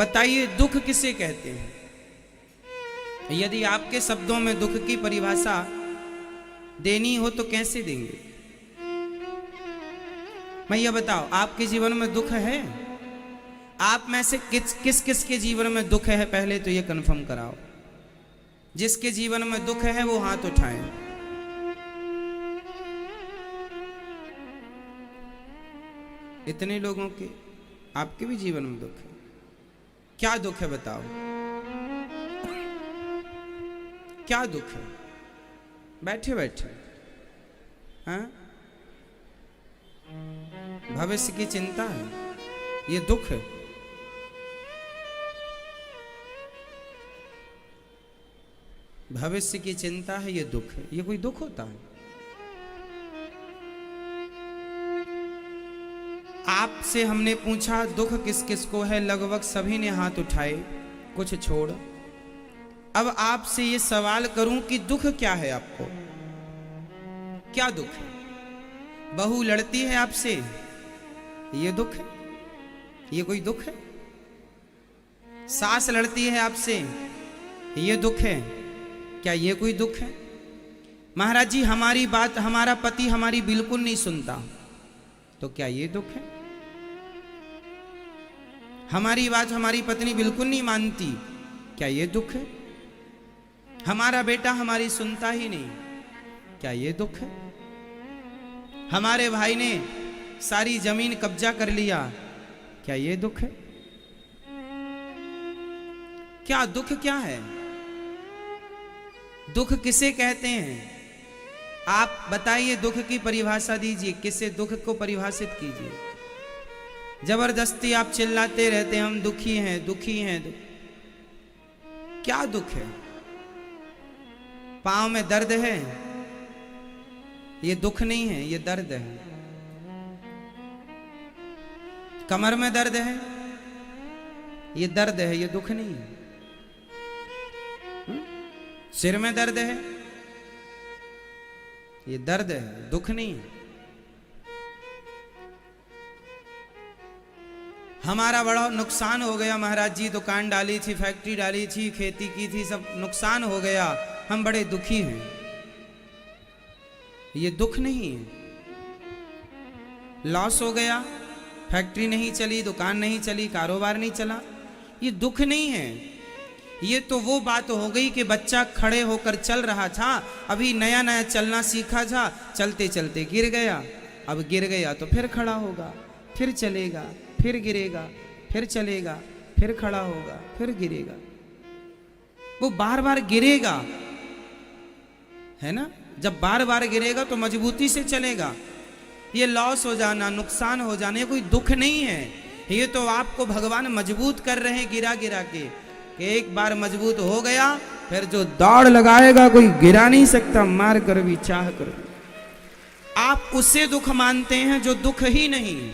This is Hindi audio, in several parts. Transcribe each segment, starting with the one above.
बताइए दुख किसे कहते हैं? यदि आपके शब्दों में दुख की परिभाषा देनी हो तो कैसे देंगे? मैं ये बताओ, आपके जीवन में दुख है? आप में से किस किस के जीवन में दुख है, पहले तो ये कंफर्म कराओ। जिसके जीवन में दुख है वो हाथ उठाएं। इतने लोगों के आपके भी जीवन में दुख है। क्या दुख है बताओ, क्या दुख है? बैठे बैठे हाँ, भविष्य की चिंता है, ये दुख है। भविष्य की चिंता है, ये दुख है। ये कोई दुख होता है? आपसे हमने पूछा दुख किस किस को है, लगभग सभी ने हाथ उठाए, कुछ छोड़। अब आपसे ये सवाल करूं कि दुख क्या है आपको? क्या दुख है? बहू लड़ती है आपसे, ये दुख है? ये कोई दुख है? सास लड़ती है आपसे, ये दुख है? क्या ये कोई दुख है? महाराज जी हमारी बात हमारा पति हमारी बिल्कुल नहीं सुनता, तो क्या ये दुख है? हमारी बात हमारी पत्नी बिल्कुल नहीं मानती, क्या ये दुख है? हमारा बेटा हमारी सुनता ही नहीं, क्या ये दुख है? हमारे भाई ने सारी जमीन कब्जा कर लिया, क्या ये दुख है? क्या दुख क्या है? दुख किसे कहते हैं? आप बताइए, दुख की परिभाषा दीजिए, किसे दुख को परिभाषित कीजिए। जबरदस्ती आप चिल्लाते रहते हैं हम दुखी हैं दुखी हैं। क्या दुख है? पांव में दर्द है, ये दुख नहीं है, ये दर्द है। कमर में दर्द है, ये दर्द है, ये दुख नहीं है। सिर में दर्द है, ये दर्द है, दुख नहीं है। हमारा बड़ा नुकसान हो गया महाराज जी, दुकान डाली थी, फैक्ट्री डाली थी, खेती की थी, सब नुकसान हो गया, हम बड़े दुखी हैं, ये दुख नहीं है। लॉस हो गया, फैक्ट्री नहीं चली, दुकान नहीं चली, कारोबार नहीं चला, ये दुख नहीं है। ये तो वो बात हो गई कि बच्चा खड़े होकर चल रहा था, अभी नया नया चलना सीखा था, चलते चलते गिर गया। अब गिर गया तो फिर खड़ा होगा, फिर चलेगा, फिर गिरेगा, फिर चलेगा, फिर खड़ा होगा, फिर गिरेगा। वो बार बार गिरेगा, है ना? जब बार बार गिरेगा तो मजबूती से चलेगा। ये लॉस हो जाना, नुकसान हो जाना, ये कोई दुख नहीं है। ये तो आपको भगवान मजबूत कर रहे हैं गिरा गिरा के, कि एक बार मजबूत हो गया फिर जो दौड़ लगाएगा कोई गिरा नहीं सकता, मार कर भी चाह कर भी। आप उसे दुख मानते हैं जो दुख ही नहीं।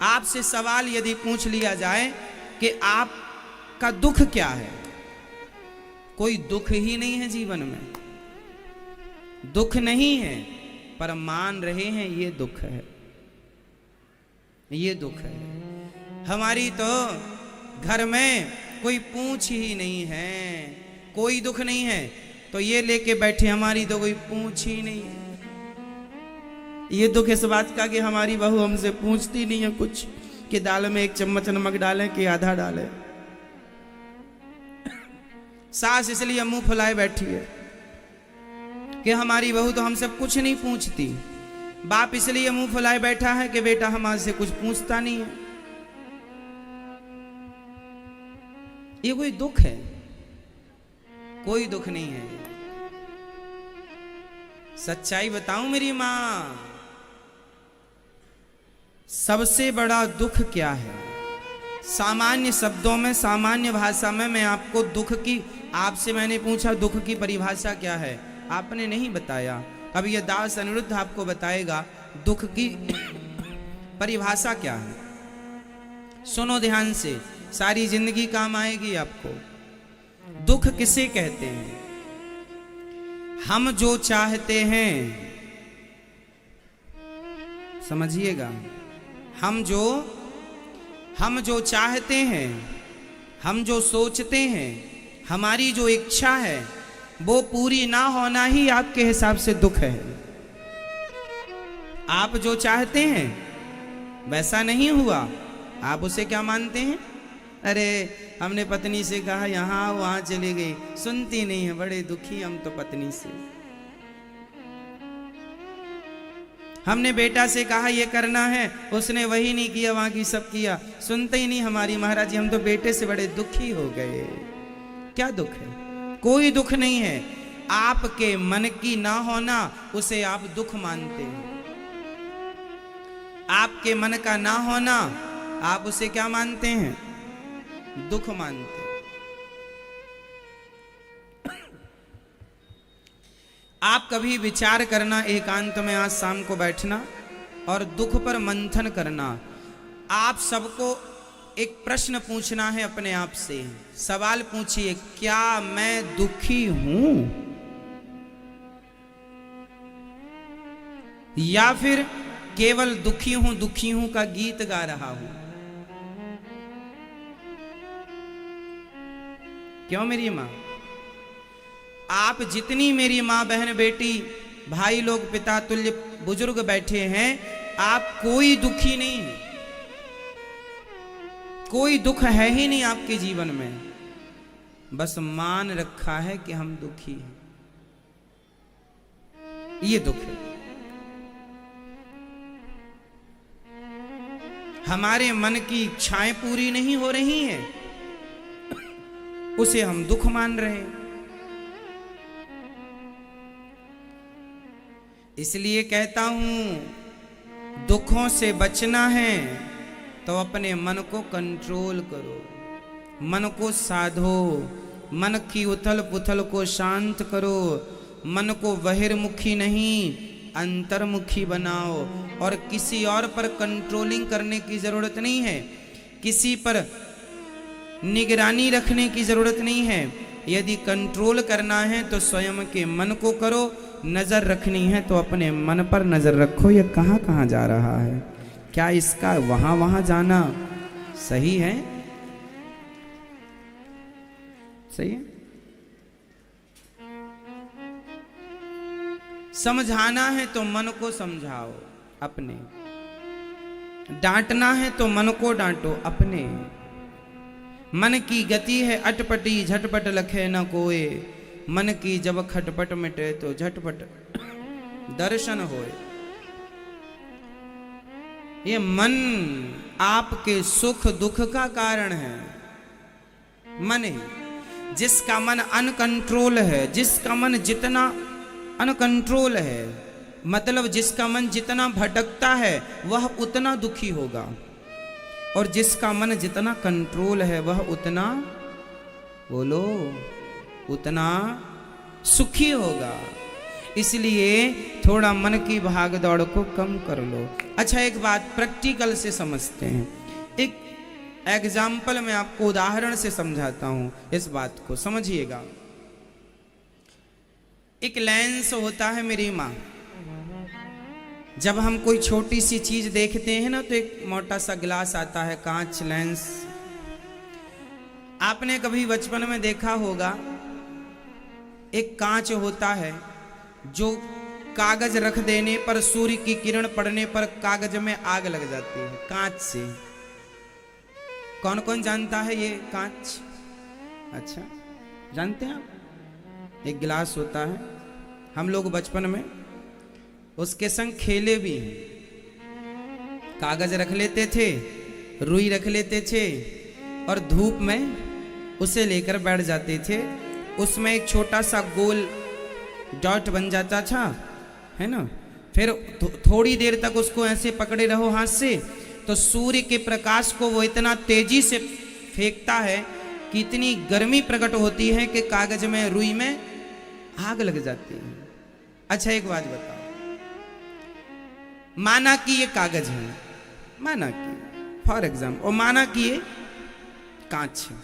आपसे सवाल यदि पूछ लिया जाए कि आपका दुख क्या है, कोई दुख ही नहीं है जीवन में, दुख नहीं है, पर मान रहे हैं ये दुख है, ये दुख है। हमारी तो घर में कोई पूछ ही नहीं है, कोई दुख नहीं है, तो ये लेके बैठे हमारी तो कोई पूछ ही नहीं है। ये दुख इस बात का कि हमारी बहू हमसे पूछती नहीं है कुछ, कि दाल में एक चम्मच नमक डालें कि आधा डालें। सास इसलिए मुंह फुलाए बैठी है कि हमारी बहू तो हमसे कुछ नहीं पूछती। बाप इसलिए मुंह फुलाए बैठा है कि बेटा हमारे से कुछ पूछता नहीं है। ये कोई दुख है? कोई दुख नहीं है। सच्चाई बताऊं मेरी मां, सबसे बड़ा दुख क्या है? सामान्य शब्दों में, सामान्य भाषा में मैं आपको दुख की, आपसे मैंने पूछा दुख की परिभाषा क्या है, आपने नहीं बताया। अब यह दास अनिरुद्ध आपको बताएगा दुख की परिभाषा क्या है। सुनो ध्यान से, सारी जिंदगी काम आएगी आपको। दुख किसे कहते हैं? हम जो चाहते हैं, समझिएगा, हम जो हम जो चाहते हैं, हम जो सोचते हैं, हमारी जो इच्छा है वो पूरी ना होना ही आपके हिसाब से दुख है। आप जो चाहते हैं वैसा नहीं हुआ, आप उसे क्या मानते हैं? अरे हमने पत्नी से कहा यहाँ वहां चली गई, सुनती नहीं है, बड़े दुखी हम तो पत्नी से। हमने बेटा से कहा ये करना है, उसने वही नहीं किया, वहां की सब किया, सुनते ही नहीं हमारी महाराज जी, हम तो बेटे से बड़े दुखी हो गए। क्या दुख है? कोई दुख नहीं है। आपके मन की ना होना उसे आप दुख मानते हैं। आपके मन का ना होना आप उसे क्या मानते हैं? दुख मानते हैं। आप कभी विचार करना, एकांत में आज शाम को बैठना और दुख पर मंथन करना। आप सबको एक प्रश्न पूछना है अपने आप से। सवाल पूछिए, क्या मैं दुखी हूं या फिर केवल दुखी हूं का गीत गा रहा हूं? क्यों मेरी मां? आप जितनी मेरी मां, बहन, बेटी, भाई लोग, पिता तुल्य बुजुर्ग बैठे हैं, आप कोई दुखी नहीं है। कोई दुख है ही नहीं आपके जीवन में। बस मान रखा है कि हम दुखी हैं, ये दुख है। हमारे मन की इच्छाएं पूरी नहीं हो रही हैं, उसे हम दुख मान रहे हैं। इसलिए कहता हूं, दुखों से बचना है तो अपने मन को कंट्रोल करो, मन को साधो, मन की उथल पुथल को शांत करो, मन को बहिर्मुखी नहीं अंतर्मुखी बनाओ। और किसी और पर कंट्रोलिंग करने की जरूरत नहीं है, किसी पर निगरानी रखने की जरूरत नहीं है। यदि कंट्रोल करना है तो स्वयं के मन को करो, नजर रखनी है तो अपने मन पर नजर रखो। ये कहां कहां जा रहा है, क्या इसका वहां वहां जाना सही है? सही है? समझाना है तो मन को समझाओ अपने, डांटना है तो मन को डांटो अपने। मन की गति है अटपटी, झटपट लखे न कोय, मन की जब खटपट मिटे तो झटपट दर्शन होए। ये मन आपके सुख दुख का कारण है। मन ही, जिसका मन अनकंट्रोल है, जिसका मन जितना अनकंट्रोल है, मतलब जिसका मन जितना भटकता है वह उतना दुखी होगा, और जिसका मन जितना कंट्रोल है वह उतना, बोलो, उतना सुखी होगा। इसलिए थोड़ा मन की भाग दौड़ को कम कर लो। अच्छा, एक बात प्रैक्टिकल से समझते हैं। एक एग्जाम्पल मैं आपको उदाहरण से समझाता हूं, इस बात को समझिएगा। एक लेंस होता है मेरी माँ, जब हम कोई छोटी सी चीज देखते हैं ना तो एक मोटा सा गिलास आता है, कांच लेंस। आपने कभी बचपन में देखा होगा, एक कांच होता है जो कागज रख देने पर, सूर्य की किरण पड़ने पर कागज में आग लग जाती है कांच से। कौन कौन जानता है ये कांच? अच्छा, जानते हैं आप? एक गिलास होता है, हम लोग बचपन में उसके संग खेले भी हैं। कागज रख लेते थे, रुई रख लेते थे और धूप में उसे लेकर बैठ जाते थे। उसमें एक छोटा सा गोल डॉट बन जाता था, है ना। फिर थोड़ी देर तक उसको ऐसे पकड़े रहो हाथ से, तो सूर्य के प्रकाश को वो इतना तेजी से फेंकता है कि इतनी गर्मी प्रकट होती है कि कागज में, रुई में आग लग जाती है। अच्छा, एक बात बताओ, माना कि ये कागज है, माना कि फॉर एग्जाम्पल, और माना कि ये कांच है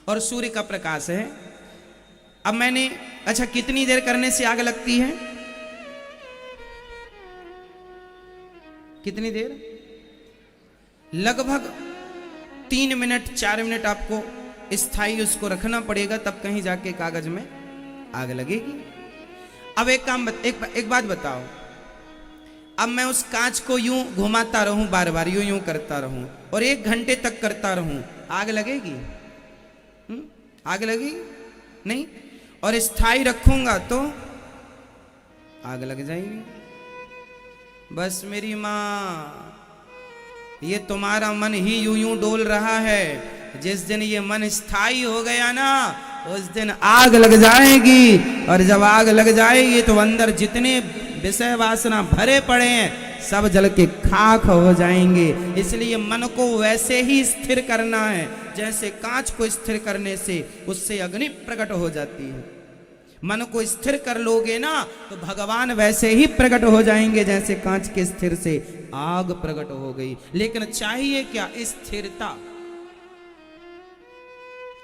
और सूर्य का प्रकाश है। अब मैंने, अच्छा, कितनी देर करने से आग लगती है? कितनी देर? लगभग 3 मिनट 4 मिनट आपको स्थायी उसको रखना पड़ेगा, तब कहीं जाके कागज में आग लगेगी। अब एक बात बताओ, अब मैं उस कांच को यूं घुमाता रहूं, बार बार यूं करता रहूं और 1 घंटे तक करता रहूं, आग लगेगी? आग लगेगी नहीं। और स्थायी रखूंगा तो आग लग जाएगी। बस मेरी माँ, ये तुम्हारा मन ही यूं डोल रहा है, जिस दिन ये मन स्थायी हो गया ना, उस दिन आग लग जाएगी। और जब आग लग जाएगी तो अंदर जितने विषय वासना भरे पड़े हैं सब जल के खाक हो जाएंगे। इसलिए मन को वैसे ही स्थिर करना है जैसे कांच को स्थिर करने से उससे अग्नि प्रकट हो जाती है। मन को स्थिर कर लोगे ना तो भगवान वैसे ही प्रकट हो जाएंगे जैसे कांच के स्थिर से आग प्रकट हो गई। लेकिन चाहिए क्या? स्थिरता।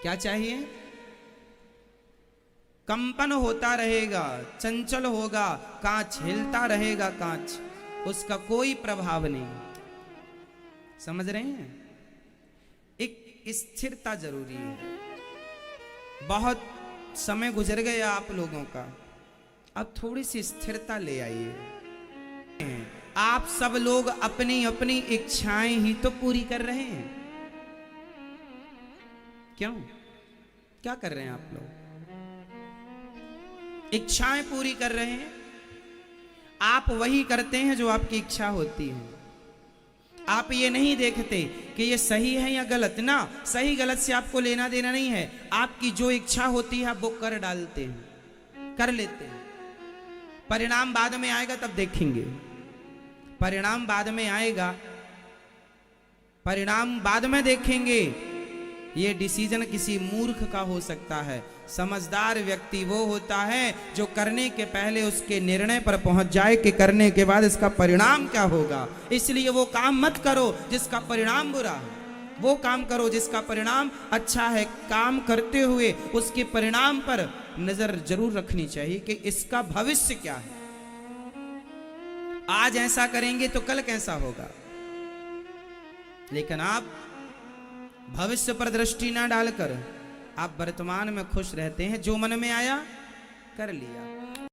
क्या चाहिए? कंपन होता रहेगा, चंचल होगा, कांच हिलता रहेगा, कांच, उसका कोई प्रभाव नहीं। समझ रहे हैं? एक स्थिरता जरूरी है। बहुत समय गुजर गया आप लोगों का, अब थोड़ी सी स्थिरता ले आइए। आप सब लोग अपनी अपनी इच्छाएं ही तो पूरी कर रहे हैं। क्यों? क्या कर रहे हैं आप लोग? इच्छाएं पूरी कर रहे हैं। आप वही करते हैं जो आपकी इच्छा होती है। आप ये नहीं देखते कि ये सही है या गलत ना, सही गलत से आपको लेना देना नहीं है। आपकी जो इच्छा होती है आप वो कर डालते हैं, कर लेते हैं। परिणाम बाद में आएगा तब देखेंगे। परिणाम बाद में आएगा, परिणाम बाद में देखेंगे। ये डिसीजन किसी मूर्ख का हो सकता है। समझदार व्यक्ति वो होता है जो करने के पहले उसके निर्णय पर पहुंच जाए कि करने के बाद इसका परिणाम क्या होगा। इसलिए वो काम मत करो जिसका परिणाम बुरा है, वो काम करो जिसका परिणाम अच्छा है। काम करते हुए उसके परिणाम पर नजर जरूर रखनी चाहिए कि इसका भविष्य क्या है। आज ऐसा करेंगे तो कल कैसा होगा। लेकिन आप भविष्य पर दृष्टि ना डालकर आप वर्तमान में खुश रहते हैं। जो मन में आया कर लिया।